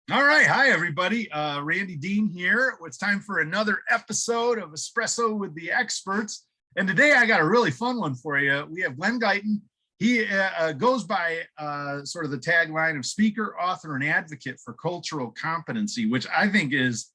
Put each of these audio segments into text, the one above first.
All right. Hi, everybody. Randy Dean here. It's time for another episode of Espresso with the Experts. And today I got a really fun one for you. We have Glen Guyton. He goes by sort of the tagline of speaker, author, and advocate for cultural competency, which I think is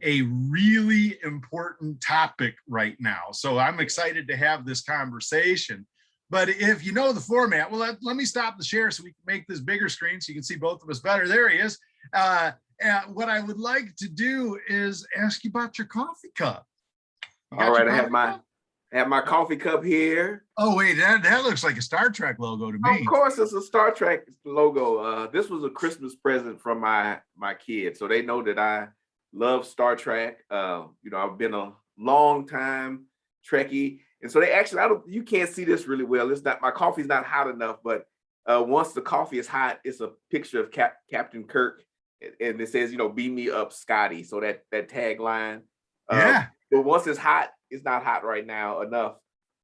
a really important topic right now. So I'm excited to have this conversation. But if you know the format, well, let me stop the share so we can make this bigger screen so you can see both of us better. There he is. What I would like to do is ask you about your coffee cup. All right, I have my coffee cup here. Oh wait, that looks like a Star Trek logo to me. Of course, it's a Star Trek logo. This was a Christmas present from my kids, so they know that I love Star Trek. I've been a long time Trekkie, and so they actually you can't see this really well. It's not, my coffee's not hot enough, but once the coffee is hot, it's a picture of Captain Kirk. And it says, beam me up, Scotty. So that tagline. Yeah. But once it's hot, it's not hot right now enough.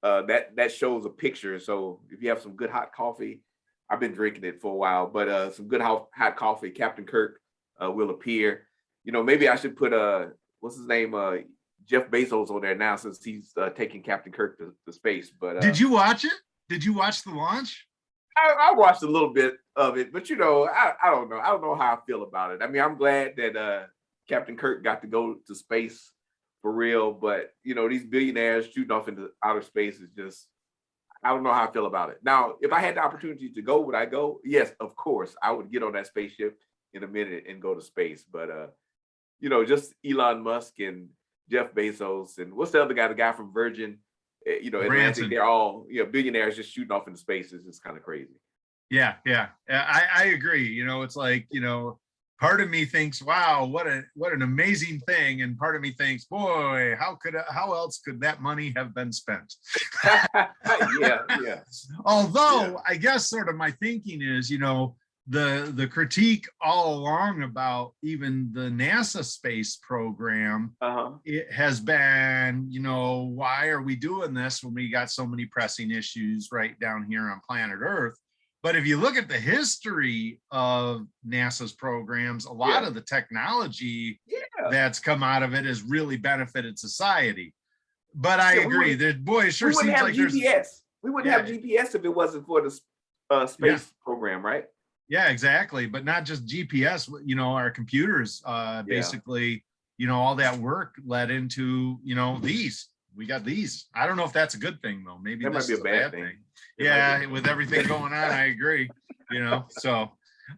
That shows a picture. So if you have some good hot coffee, I've been drinking it for a while, but some good hot coffee, Captain Kirk will appear. Maybe I should put what's his name, Jeff Bezos on there now since he's taking Captain Kirk to space. But did you watch it? Did you watch the launch? I watched a little bit of it, but I don't know. I don't know how I feel about it. I mean, I'm glad that Captain Kirk got to go to space for real, but these billionaires shooting off into outer space is just, I don't know how I feel about it. Now, if I had the opportunity to go, would I go? Yes, of course. I would get on that spaceship in a minute and go to space. But just Elon Musk and Jeff Bezos and what's the other guy? The guy from Virgin. Atlantic, they're all billionaires just shooting off into space. Is just kind of crazy. Yeah, I agree. It's like part of me thinks, wow, what an amazing thing, and part of me thinks, boy, how else could that money have been spent? yeah. Although I guess sort of my thinking is, the critique all along about even the NASA space program, it has been, why are we doing this when we got so many pressing issues right down here on planet Earth? But if you look at the history of NASA's programs, a lot of the technology that's come out of it has really benefited society. But I agree that, boy, it sure seems like GPS. We wouldn't have GPS if it wasn't for the space program, right? Yeah, exactly. But not just GPS, our computers, basically, all that work led into, we got these. I don't know if that's a good thing though. Maybe that might be a bad thing. Yeah, with everything going on, I agree, so,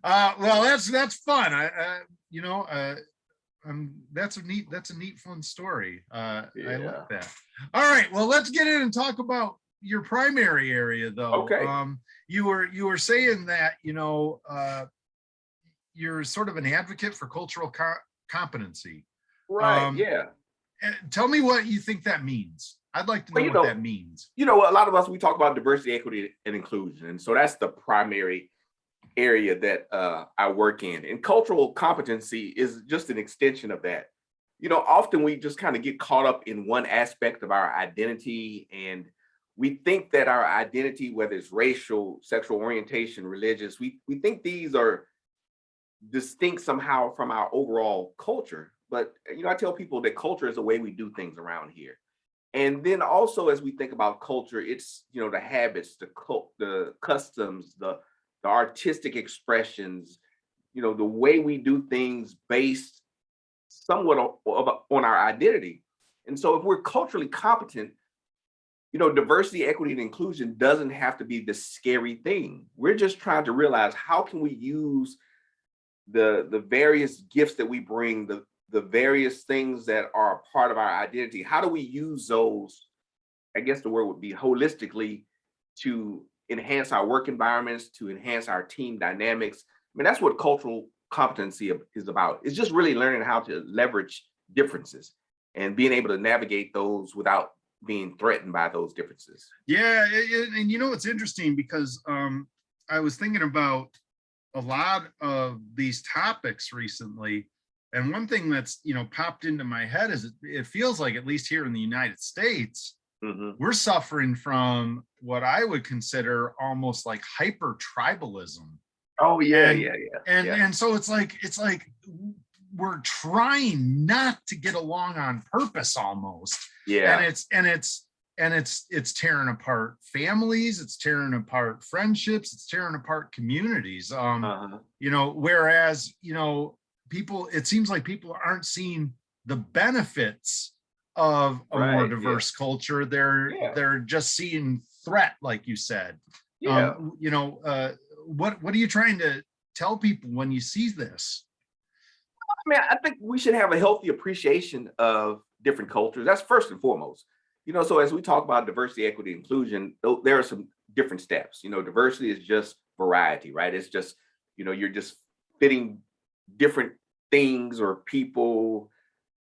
well, that's fun. That's a neat, fun story. I like that. All right, well, let's get in and talk about your primary area though. Okay. You were saying that you're sort of an advocate for cultural competency, right? Yeah. Tell me what you think that means. I'd like to know what that means. A lot of us, we talk about diversity, equity, and inclusion, and so that's the primary area that I work in. And cultural competency is just an extension of that. Often we just kind of get caught up in one aspect of our identity, and we think that our identity, whether it's racial, sexual orientation, religious, we think these are distinct somehow from our overall culture. But, I tell people that culture is the way we do things around here. And then also, as we think about culture, it's, the habits, the customs, the artistic expressions, the way we do things based somewhat on our identity. And so if we're culturally competent, diversity, equity, and inclusion doesn't have to be this scary thing. We're just trying to realize, how can we use the various gifts that we bring, the various things that are a part of our identity. How do we use those, I guess the word would be holistically, to enhance our work environments, to enhance our team dynamics? I mean, that's what cultural competency is about. It's just really learning how to leverage differences and being able to navigate those without being threatened by those differences. Yeah, and it's interesting because I was thinking about a lot of these topics recently, and one thing that's popped into my head is it feels like, at least here in the United States, we're suffering from what I would consider almost like hyper tribalism. Oh yeah, And yeah, yeah, and yeah, and so it's like we're trying not to get along on purpose almost. And yeah. it's tearing apart families, it's tearing apart friendships, it's tearing apart communities. Uh-huh. Whereas, people, it seems like people aren't seeing the benefits of a more Right. Yeah. diverse culture. they're Yeah. they're just seeing threat, like you said. Yeah. What are you trying to tell people when you see this? I mean, I think we should have a healthy appreciation of different cultures. That's first and foremost. So as we talk about diversity, equity, inclusion, there are some different steps. Diversity is just variety, right? It's just, you're just fitting different things or people,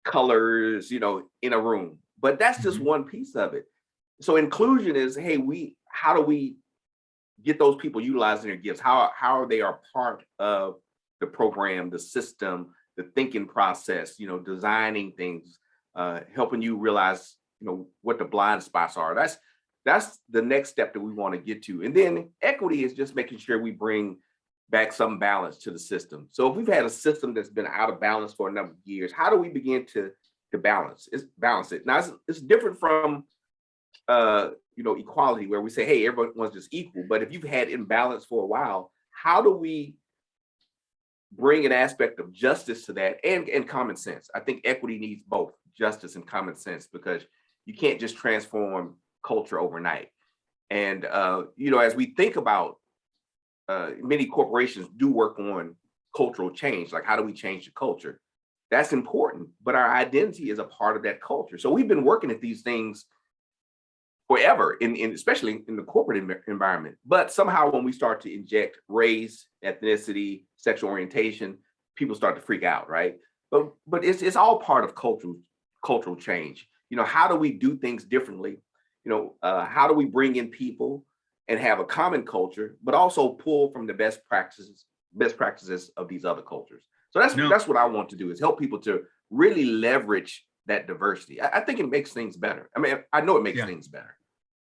colors, in a room. But that's just Mhm. one piece of it. So inclusion is, hey, how do we get those people utilizing their gifts? How they are part of the program, the system, the thinking process, designing things, helping you realize, what the blind spots are. That's the next step that we want to get to. And then equity is just making sure we bring back some balance to the system. So if we've had a system that's been out of balance for a number of years, how do we begin to balance it? Now it's different from equality, where we say, hey, everyone's just equal. But if you've had imbalance for a while, how do we bring an aspect of justice to that, and common sense? I think equity needs both justice and common sense, because you can't just transform culture overnight. And as we think about, many corporations do work on cultural change, like how do we change the culture? That's important, but our identity is a part of that culture. So we've been working at these things forever, especially in the corporate environment. But somehow when we start to inject race, ethnicity, sexual orientation, people start to freak out, right? But it's all part of cultural change. How do we do things differently? How do we bring in people and have a common culture, but also pull from the best practices of these other cultures? So that's No. that's what I want to do, is help people to really leverage that diversity. I think it makes things better. I mean, I know it makes Yeah. things better.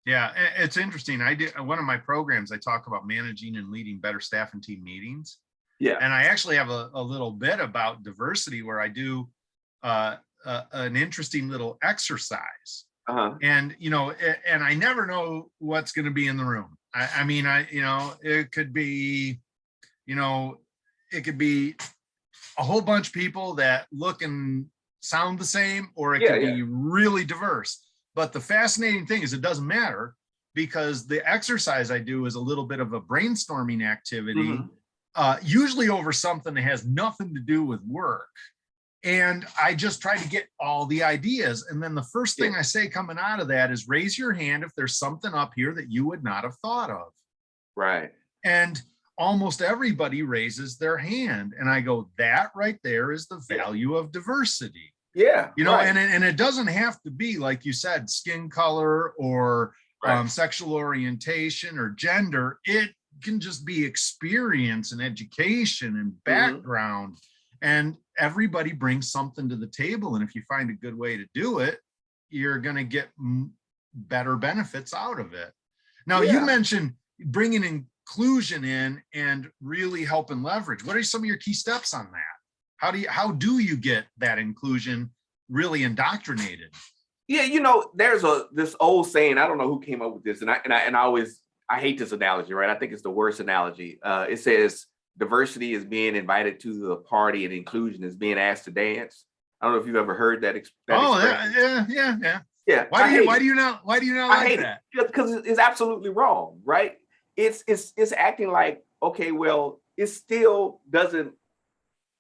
Yeah, it's interesting. I did one of my programs. I talk about managing and leading better staff and team meetings, Yeah. and I actually have a little bit about diversity where I do an interesting little exercise. Uh-huh. And and I never know what's going to be in the room. I mean, it could be, you know, it could be a whole bunch of people that look and sound the same, or it Yeah, could yeah. be really diverse. But the fascinating thing is it doesn't matter, because the exercise I do is a little bit of a brainstorming activity, Mhm. usually over something that has nothing to do with work. And I just try to get all the ideas. And then the first Yeah. thing I say coming out of that is, raise your hand if there's something up here that you would not have thought of. Right. And almost everybody raises their hand. And I go, that right there is the Yeah. value of diversity. Yeah. Right. And it doesn't have to be, like you said, skin color or Right. sexual orientation or gender. It can just be experience and education and Mhm. background. And everybody brings something to the table. And if you find a good way to do it, you're going to get better benefits out of it. Now, you Yeah. mentioned bringing inclusion in and really helping leverage. What are some of your key steps on that? How do you get that inclusion really indoctrinated? Yeah, there's this old saying. I don't know who came up with this, and I hate this analogy, right? I think it's the worst analogy. It says diversity is being invited to the party, and inclusion is being asked to dance. I don't know if you've ever heard that Oh, expression. yeah. Yeah, Why I do you hate why it. do you not why do you not I like hate that? it because it's absolutely wrong, right? It's acting like, okay, well, it still doesn't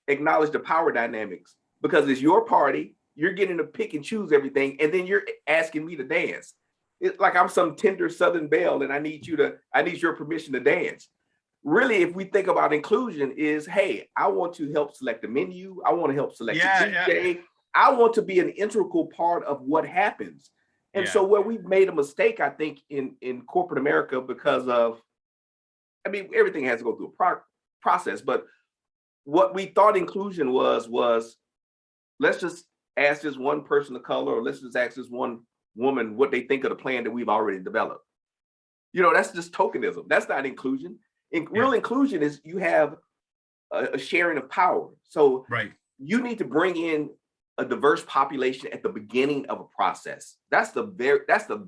acknowledge the power dynamics, because it's your party. You're getting to pick and choose everything, and then you're asking me to dance. It's like I'm some tender Southern belle, and I need your permission to dance. Really, if we think about inclusion, is, hey, I want to help select the menu. I want to help select the Yeah, DJ. I want to be an integral part of what happens. And yeah, so where we've made a mistake, I think, in corporate America, because of, I mean, everything has to go through a process, but what we thought inclusion was, let's just ask this one person of color, or let's just ask this one woman what they think of the plan that we've already developed. That's just tokenism. That's not inclusion. Real inclusion is you have a sharing of power. So Right. you need to bring in a diverse population at the beginning of a process. That's the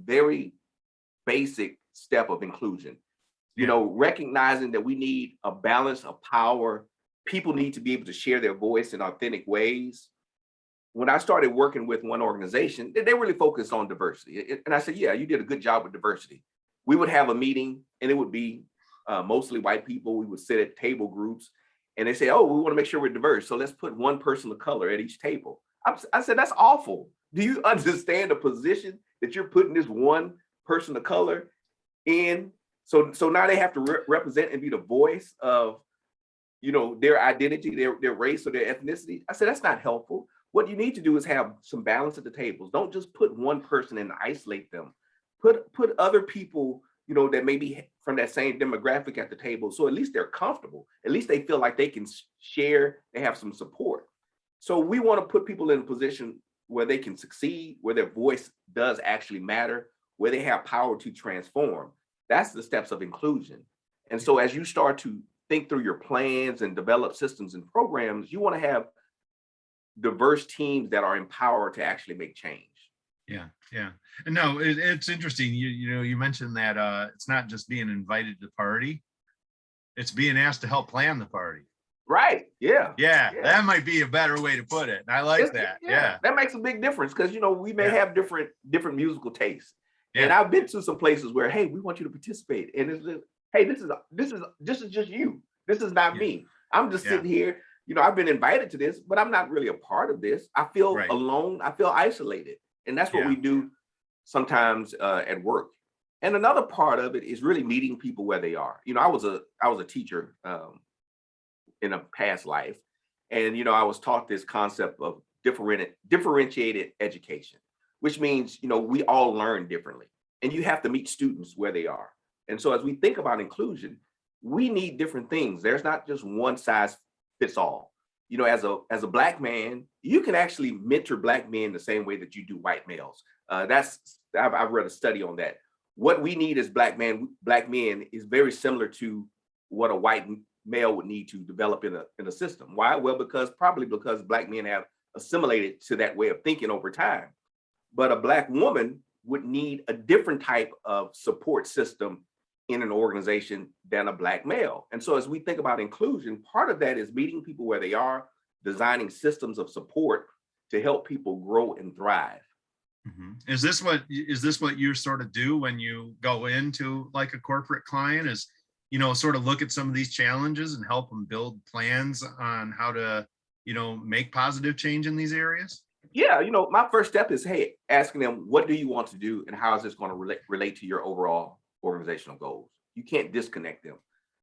very basic step of inclusion. Recognizing that we need a balance of power. People need to be able to share their voice in authentic ways. When I started working with one organization, they really focused on diversity. And I said, yeah, you did a good job with diversity. We would have a meeting and it would be mostly white people. We would sit at table groups and they say, oh, we want to make sure we're diverse. So let's put one person of color at each table. I said, that's awful. Do you understand the position that you're putting this one person of color in? So now they have to represent and be the voice of, their identity, their race or their ethnicity. I said, that's not helpful. What you need to do is have some balance at the tables. Don't just put one person and isolate them. Put other people, that may be from that same demographic at the table. So at least they're comfortable. At least they feel like they can share, they have some support. So we want to put people in a position where they can succeed, where their voice does actually matter, where they have power to transform. That's the steps of inclusion. And so as you start to think through your plans and develop systems and programs, you want to have diverse teams that are empowered to actually make change. Yeah. And no, it's interesting. You mentioned that it's not just being invited to the party, it's being asked to help plan the party. Right. Yeah. That might be a better way to put it. I like that. Yeah. That makes a big difference because we may have different musical tastes. Yeah. And I've been to some places where, hey, we want you to participate. And it's just, hey, this is just you. This is not me. I'm just sitting here. I've been invited to this, but I'm not really a part of this. I feel alone. I feel isolated. And that's what we do sometimes at work. And another part of it is really meeting people where they are. I was a teacher in a past life. And, I was taught this concept of differentiated education, which means, we all learn differently and you have to meet students where they are. And so as we think about inclusion, we need different things. There's not just one size fits all. As a Black man, you can actually mentor Black men the same way that you do white males. I've read a study on that. What we need as Black men is very similar to what a white male would need to develop in a system. Why? Well, because Black men have assimilated to that way of thinking over time. But a Black woman would need a different type of support system in an organization than a Black male. And so as we think about inclusion, part of that is meeting people where they are, designing systems of support to help people grow and thrive. Mm-hmm. Is this what you sort of do when you go into like a corporate client, is, sort of look at some of these challenges and help them build plans on how to, make positive change in these areas? Yeah, my first step is, hey, asking them, what do you want to do and how is this going to relate to your overall organizational goals? You can't disconnect them.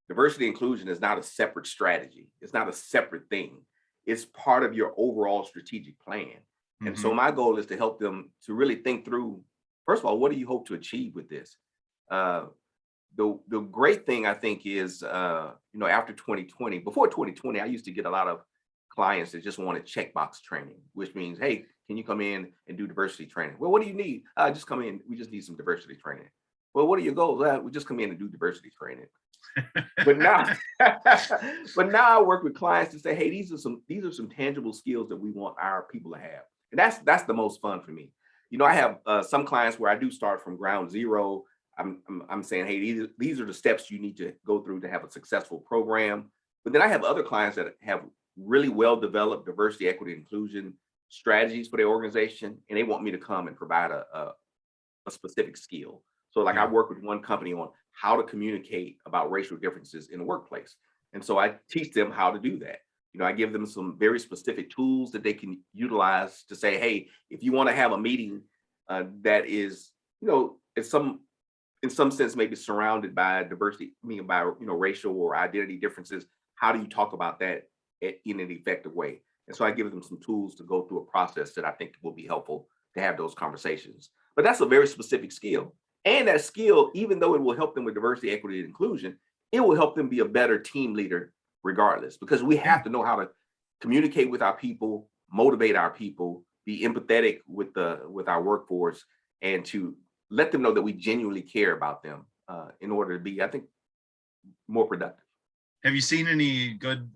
Diversity inclusion is not a separate strategy. It's not a separate thing. It's part of your overall strategic plan. Mm-hmm. And so my goal is to help them to really think through, first of all, what do you hope to achieve with this? The great thing I think is, after 2020, before 2020, I used to get a lot of clients that just wanted checkbox training, which means, hey, can you come in and do diversity training? Well, what do you need? Just come in. We just need some diversity training. Well, what are your goals? We just come in and do diversity training. But now I work with clients to say, hey, these are some tangible skills that we want our people to have. And that's the most fun for me. I have some clients where I do start from ground zero. I'm saying, hey, these are the steps you need to go through to have a successful program. But then I have other clients that have really well-developed diversity, equity, inclusion strategies for their organization, and they want me to come and provide a specific skill. So like I work with one company on how to communicate about racial differences in the workplace. And so I teach them how to do that. I give them some very specific tools that they can utilize to say, hey, if you want to have a meeting that is, in some sense, maybe surrounded by diversity, by racial or identity differences, how do you talk about that in an effective way? And so I give them some tools to go through a process that I think will be helpful to have those conversations. But that's a very specific skill. And that skill, even though it will help them with diversity, equity, and inclusion, it will help them be a better team leader regardless, because we have to know how to communicate with our people, motivate our people, be empathetic with our workforce, and to let them know that we genuinely care about them in order to be, I think, more productive. Have you seen any good,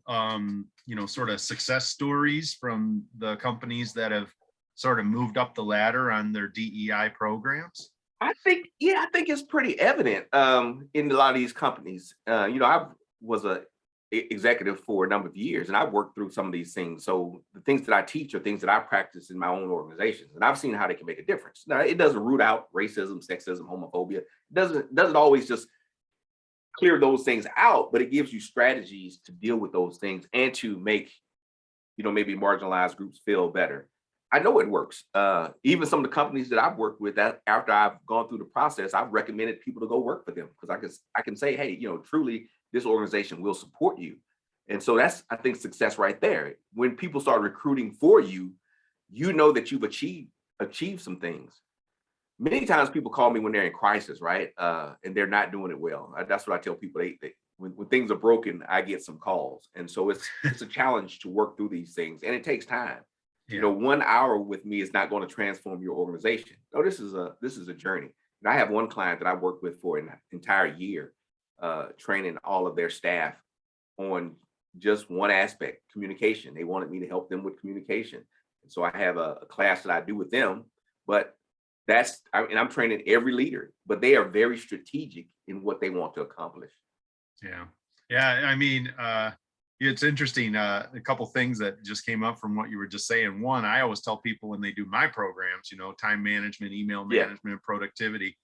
sort of success stories from the companies that have sort of moved up the ladder on their DEI programs? I think it's pretty evident in a lot of these companies. I was a executive for a number of years, and I've worked through some of these things. So the things that I teach are things that I practice in my own organizations, and I've seen how they can make a difference. Now, it doesn't root out racism, sexism, homophobia. It doesn't always just clear those things out, but it gives you strategies to deal with those things and to make, maybe marginalized groups feel better. I know it works. Even some of the companies that I've worked with, that after I've gone through the process, I've recommended people to go work for them because I can say, hey, truly, this organization will support you. And so that's, I think, success right there. When people start recruiting for you, you know that you've achieved some things. Many times people call me when they're in crisis, right? And they're not doing it well. That's what I tell people. When things are broken, I get some calls. And so it's a challenge to work through these things, and it takes time. Yeah. 1 hour with me is not going to transform your organization. No, this is a journey. And I have one client that I worked with for an entire year, training all of their staff on just one aspect, communication. They wanted me to help them with communication. And so I have a class that I do with them, but I'm training every leader, but they are very strategic in what they want to accomplish. Yeah. Yeah. I mean, it's interesting. A couple things that just came up from what you were just saying. One, I always tell people when they do my programs, time management, email management, productivity.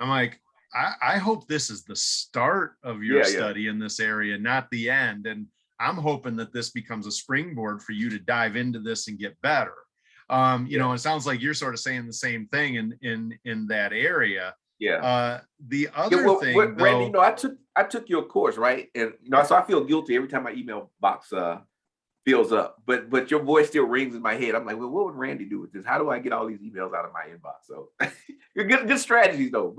I'm like, I hope this is the start of your study in this area, not the end. And I'm hoping that this becomes a springboard for you to dive into this and get better. It sounds like you're sort of saying the same thing in that area. Yeah. The other thing, Randy, I took your course, right? And so I feel guilty every time my email box fills up. But your voice still rings in my head. I'm like, well, what would Randy do with this? How do I get all these emails out of my inbox? So good strategies though.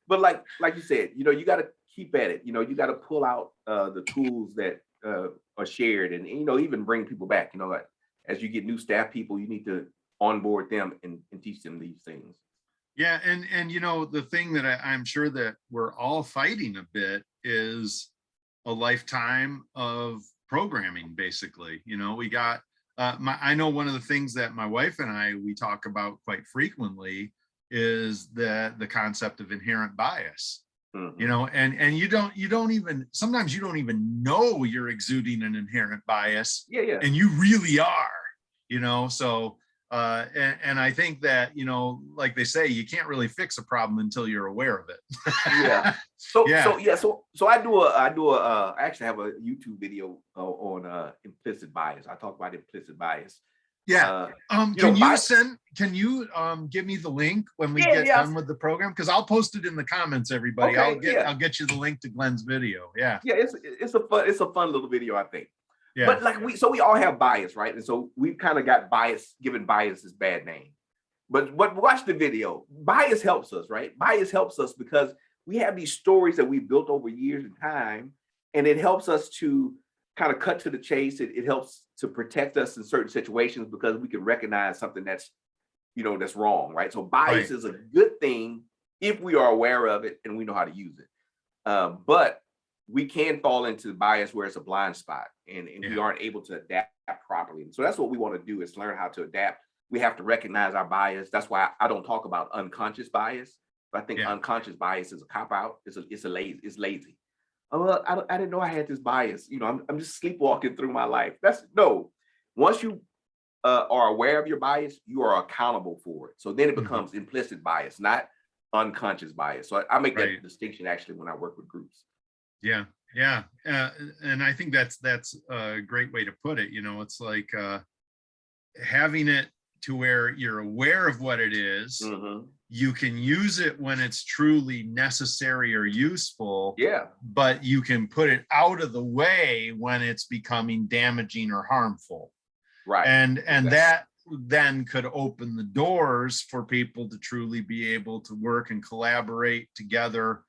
But like you said, you got to keep at it. You got to pull out the tools that are shared, and even bring people back. Like, as you get new staff people, you need to onboard them and teach them these things. Yeah, and the thing that I'm sure that we're all fighting a bit is a lifetime of programming. Basically, we got. I know one of the things that my wife and we talk about quite frequently is the concept of inherent bias. Mm-hmm. And you don't even sometimes you don't even know you're exuding an inherent bias. Yeah. And you really are. So. And I think that, like they say, you can't really fix a problem until you're aware of it. Yeah. So I actually have a YouTube video on implicit bias. I talk about implicit bias. Yeah. Can you give me the link when we get done with the program? Because I'll post it in the comments, everybody. Okay, I'll get you the link to Glen's video. Yeah. Yeah, it's a fun little video, I think. Yeah. But we all have bias, right? And so we've kind of got given bias this bad name. But watch the video. Bias helps us, right? Bias helps us because we have these stories that we built over years of time, and it helps us to kind of cut to the chase. It helps to protect us in certain situations because we can recognize something that's wrong, right? So bias is a good thing if we are aware of it and we know how to use it. But we can fall into bias where it's a blind spot and we aren't able to adapt properly. And so that's what we want to do, is learn how to adapt. We have to recognize our bias. That's why I don't talk about unconscious bias. But I think unconscious bias is a cop-out. It's lazy. Oh, well, I didn't know I had this bias. I'm just sleepwalking through my life. Once you are aware of your bias, you are accountable for it. So then it becomes implicit bias, not unconscious bias. So I make that distinction actually when I work with groups. Yeah. And I think that's a great way to put it. It's like having it to where you're aware of what it is. Mm-hmm. You can use it when it's truly necessary or useful. Yeah. But you can put it out of the way when it's becoming damaging or harmful. Right. And that then could open the doors for people to truly be able to work and collaborate together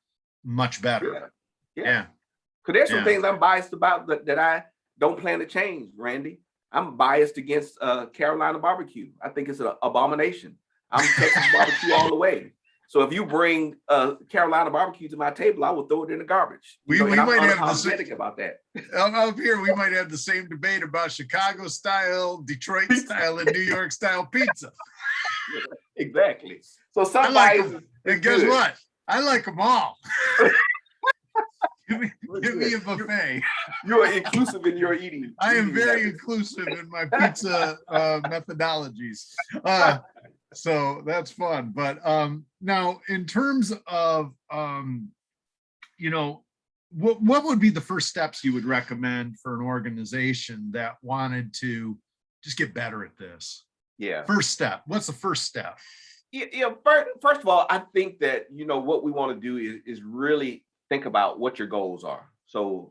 much better. Yeah. Because there's some things I'm biased about that I don't plan to change, Randy. I'm biased against Carolina barbecue. I think it's an abomination. I'm Texas barbecue all the way. So if you bring Carolina barbecue to my table, I will throw it in the garbage. We and I'm might have the unapologetic about that. up here. We might have the same debate about Chicago style, Detroit style, and New York style pizza. Exactly. So I some like bias them. is And guess good. what? I like them all. Give me a buffet. You're inclusive in your eating. I am eating very habits. inclusive in my pizza methodologies. So that's fun. But now in terms of what would be the first steps you would recommend for an organization that wanted to just get better at this? Yeah. First step. What's the first step? Yeah. First of all, I think that what we want to do is really think about what your goals are. So,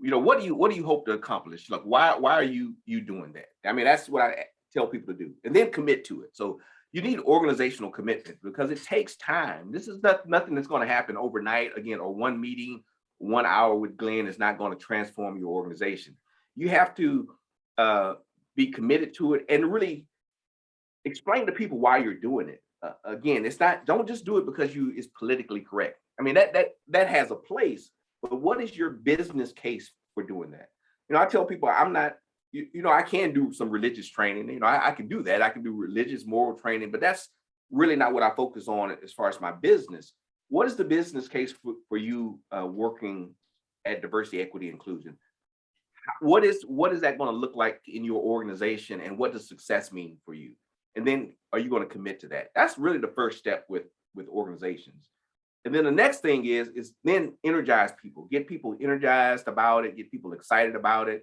what do you hope to accomplish? Like, why are you doing that? I mean, that's what I tell people to do, and then commit to it. So you need organizational commitment because it takes time. This is nothing that's going to happen overnight. Again, or one meeting, 1 hour with Glenn is not going to transform your organization. You have to be committed to it and really explain to people why you're doing it. Again, it's not, don't just do it because it's politically correct. I mean, that has a place, but what is your business case for doing that? I tell people I'm not, I can do some religious training. I can do that. I can do religious moral training, but that's really not what I focus on as far as my business. What is the business case for you working at diversity, equity, inclusion? What is that going to look like in your organization, and what does success mean for you? And then are you going to commit to that? That's really the first step with organizations. And then the next thing is then energize people, get people energized about it, get people excited about it.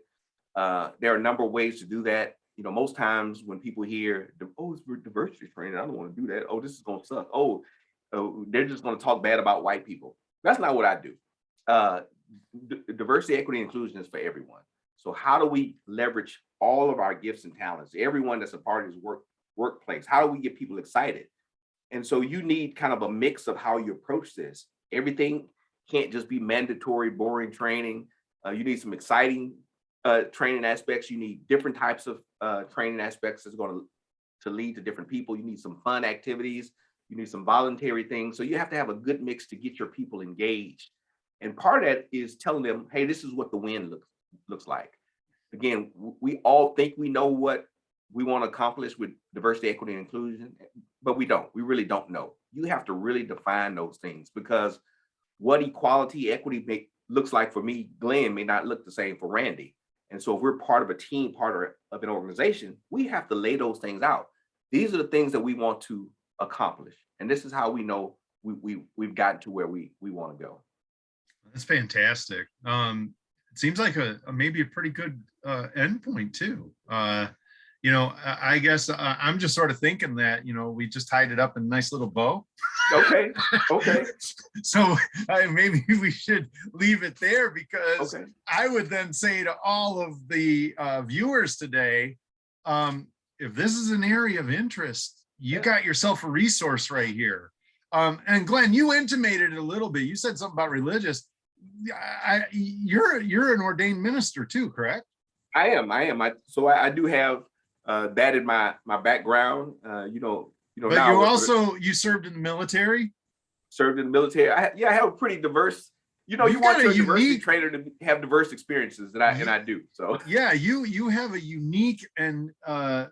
There are a number of ways to do that. Most times when people hear, oh, it's for diversity training, I don't want to do that. Oh, this is going to suck. Oh, they're just going to talk bad about white people. That's not what I do. Diversity, equity, inclusion is for everyone. So how do we leverage all of our gifts and talents, everyone that's a part of this workplace? How do we get people excited? And so you need kind of a mix of how you approach this. Everything can't just be mandatory, boring training. You need some exciting training aspects. You need different types of training aspects that's going to lead to different people. You need some fun activities. You need some voluntary things. So you have to have a good mix to get your people engaged. And part of that is telling them, hey, this is what the win looks like. Again, we all think we know what we want to accomplish with diversity, equity, and inclusion, but we don't. We really don't know. You have to really define those things, because what equality, equity looks like for me, Glenn, may not look the same for Randy. And so if we're part of a team, part of an organization, we have to lay those things out. These are the things that we want to accomplish. And this is how we know we've gotten to where we want to go. That's fantastic. It seems like maybe a pretty good endpoint too. I guess I'm just sort of thinking that, we just tied it up in a nice little bow. Okay. So maybe we should leave it there, because I would then say to all of the viewers today, if this is an area of interest, you got yourself a resource right here. And Glenn, you intimated it a little bit. You said something about religious. You're an ordained minister too, correct? I am. I do have that in my background. But you served in the military. Served in the military. I have a pretty diverse. You want your diversity trainer to have diverse experiences, and I do. So yeah, you have a unique and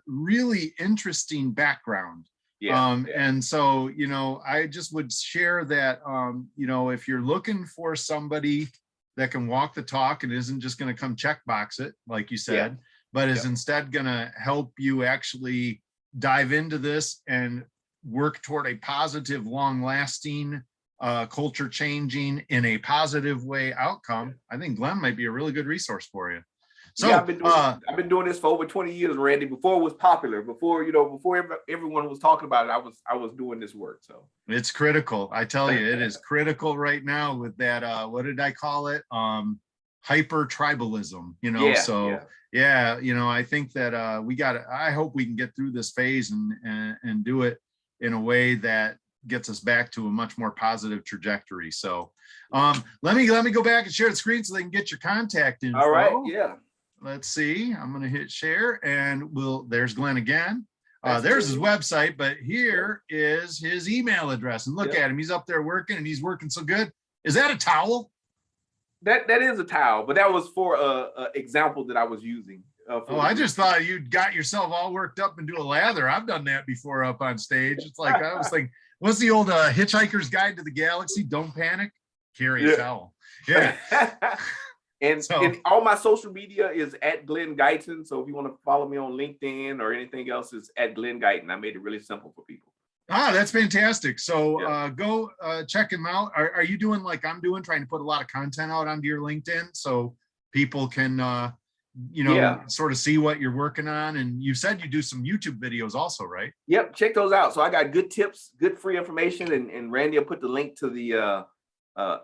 really interesting background. And so, I just would share that, if you're looking for somebody that can walk the talk and isn't just going to come checkbox it, like you said, but is instead going to help you actually dive into this and work toward a positive, long-lasting, culture changing in a positive way outcome, I think Glenn might be a really good resource for you. So I've been doing this for over 20 years, Randy. Before it was popular, before everyone was talking about it, I was doing this work. So it's critical. I tell you, it is critical right now with that. What did I call it? Hyper tribalism. I think that I hope we can get through this phase and do it in a way that gets us back to a much more positive trajectory. So let me go back and share the screen so they can get your contact info. All right. Yeah. Let's see. I'm going to hit share, and there's Glenn again. There's his website, but here is his email address. And look at him. He's up there working, and he's working so good. Is that a towel? That is a towel, but that was for a example that I was using. I just thought you got yourself all worked up and do a lather. I've done that before up on stage. It's like, I was thinking, what's the old Hitchhiker's Guide to the Galaxy? Don't panic, carry a towel. Yeah. And all my social media is at Glen Guyton. So if you want to follow me on LinkedIn or anything else, it's at Glen Guyton. I made it really simple for people. That's fantastic. So go check him out. Are you doing like I'm doing, trying to put a lot of content out onto your LinkedIn so people can, sort of see what you're working on? And you said you do some YouTube videos also, right? Yep. Check those out. So I got good tips, good free information. And Randy will put the link to the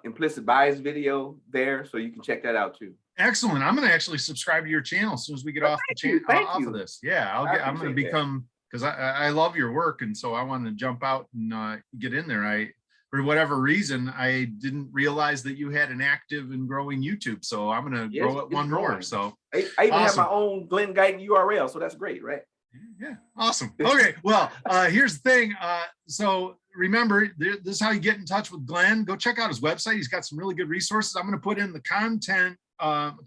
implicit bias video there, so you can check that out too. Excellent. I'm going to actually subscribe to your channel as soon as we get off the channel of this. Yeah, I'm going to become, because I love your work, and so I want to jump out and get in there. For whatever reason, I didn't realize that you had an active and growing YouTube, so I'm going to grow it one more. So I even have my own Glen Guyton URL, so that's great, right? Yeah, awesome. Okay, well, here's the thing. So remember, this is how you get in touch with Glen. Go check out his website. He's got some really good resources. I'm going to put in the content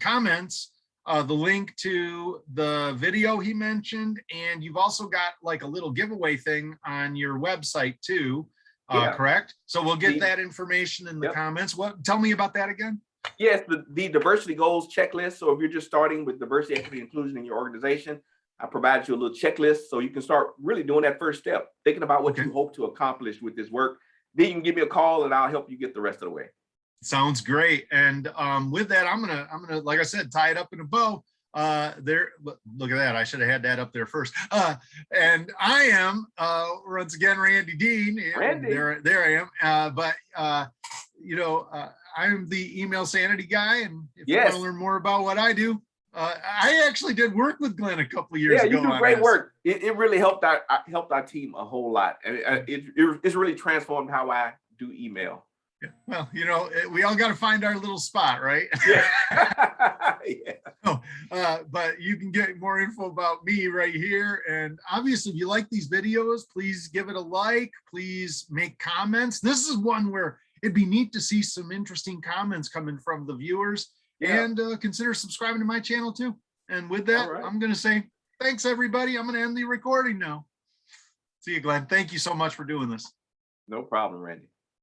comments the link to the video he mentioned, and you've also got like a little giveaway thing on your website too, correct? So we'll get that information in the comments. Tell me about that again. Yes, the diversity goals checklist. So if you're just starting with diversity, equity, inclusion in your organization, I provide you a little checklist so you can start really doing that first step, thinking about what you hope to accomplish with this work. Then you can give me a call and I'll help you get the rest of the way. Sounds great. And with that, I'm gonna, like I said, tie it up in a bow. There, look at that. I should have had that up there first. And I am once again Randy Dean. Randy. There I am. I'm the email sanity guy, and if you want to learn more about what I do, I actually did work with Glen a couple of years ago. Yeah, you do great work. It really helped our team a whole lot. It's really transformed how I do email. Yeah. Well, we all got to find our little spot, right? Yeah. But you can get more info about me right here. And obviously, if you like these videos, please give it a like. Please make comments. This is one where it'd be neat to see some interesting comments coming from the viewers. And consider subscribing to my channel too. And with that, I'm going to say thanks, everybody. I'm going to end the recording now. See you, Glen. Thank you so much for doing this. No problem, Randy.